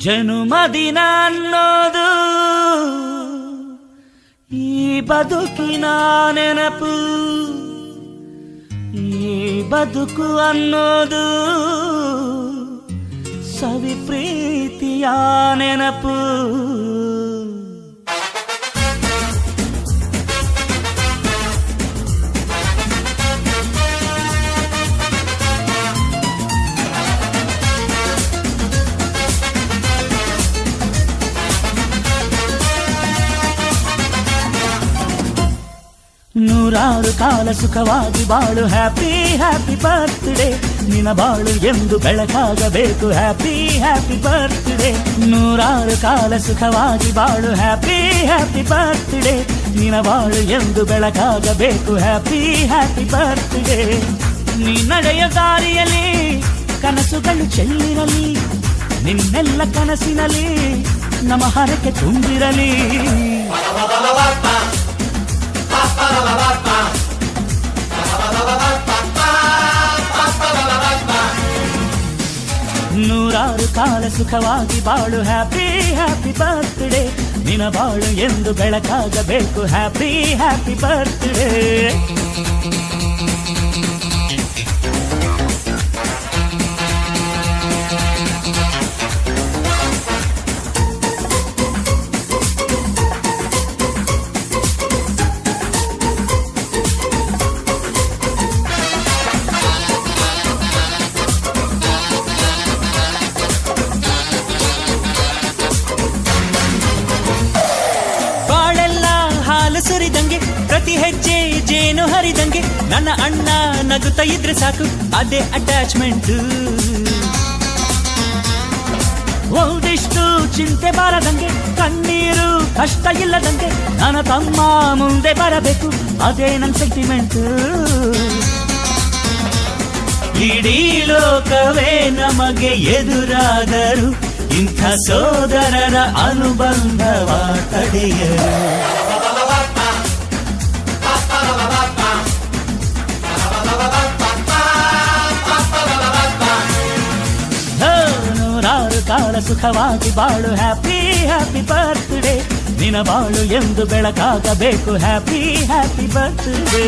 ಜನುಮದಿನ ಅನ್ನೋದು ಈ ಬದುಕಿನ ನೆನಪು, ಈ ಬದುಕು ಅನ್ನೋದು ಸವಿ ಪ್ರೀತಿಯ ನೆನಪು. ನೂರಾರು ಕಾಲ ಸುಖವಾಗಿ ಬಾಳು, ಹ್ಯಾಪಿ ಹ್ಯಾಪಿ ಬರ್ತ್ಡೇ. ನಿನ್ನ ಬಾಳು ಎಂದು ಬೆಳಕಾಗಬೇಕು, ಹ್ಯಾಪಿ ಹ್ಯಾಪಿ ಬರ್ತ್ಡೇ. ನೂರಾರು ಕಾಲ ಸುಖವಾಗಿ ಬಾಳು, ಹ್ಯಾಪಿ ಹ್ಯಾಪಿ ಬರ್ತ್ಡೇ. ನಿನ್ನ ಬಾಳು ಎಂದು ಬೆಳಕಾಗಬೇಕು, ಹ್ಯಾಪಿ ಹ್ಯಾಪಿ ಬರ್ತ್ಡೇ. ನೀ ನಡೆಯ ದಾರಿಯಲ್ಲಿ ಕನಸುಗಳು ಚೆಲ್ಲಿರಲಿ, ನಿನ್ನೆಲ್ಲ ಕನಸಿನಲ್ಲಿ ನಮ್ಮ ಹರಕೆ ತುಂಬಿರಲಿ. ನೂರಾರು ಕಾಲ ಸುಖವಾಗಿ ಬಾಳು, ಹ್ಯಾಪಿ ಹ್ಯಾಪಿ ಬರ್ತ್ಡೇ. ನಿನ್ನ ಬಾಳು ಎಂದು ಬೆಳಕಾಗಬೇಕು, ಹ್ಯಾಪಿ ಹ್ಯಾಪಿ ಬರ್ತ್ಡೇ. ಸುರಿದಂಗೆ ಪ್ರತಿ ಹೆಜ್ಜೆ ಜೇನು ಹರಿದಂಗೆ, ನನ್ನ ಅಣ್ಣ ನಗುತ್ತಾ ಇದ್ರೆ ಸಾಕು, ಅದೇ ಅಟ್ಯಾಚ್ಮೆಂಟ್. ಒಂದಿಷ್ಟು ಚಿಂತೆ ಬಾರದಂಗೆ, ಕಣ್ಣೀರು ಕಷ್ಟ ಇಲ್ಲದಂಗೆ, ನನ್ನ ತಮ್ಮ ಮುಂದೆ ಬರಬೇಕು, ಅದೇ ನನ್ನ ಸೆಂಟಿಮೆಂಟ್. ಇಡೀ ಲೋಕವೇ ನಮಗೆ ಎದುರಾದರು, ಇಂಥ ಸೋದರರ ಅನುಬಂಧವ ತಡೆಯರು. ನೂರಾರು ಕಾಲ ಸುಖವಾಗಿ ಬಾಳು, ಹ್ಯಾಪಿ ಹ್ಯಾಪಿ ಬರ್ತ್ಡೇ. ನಿನ್ನ ಬಾಳು ಎಂದು ಬೆಳಕಾಗಬೇಕು, ಹ್ಯಾಪಿ ಹ್ಯಾಪಿ ಬರ್ತ್ಡೇ.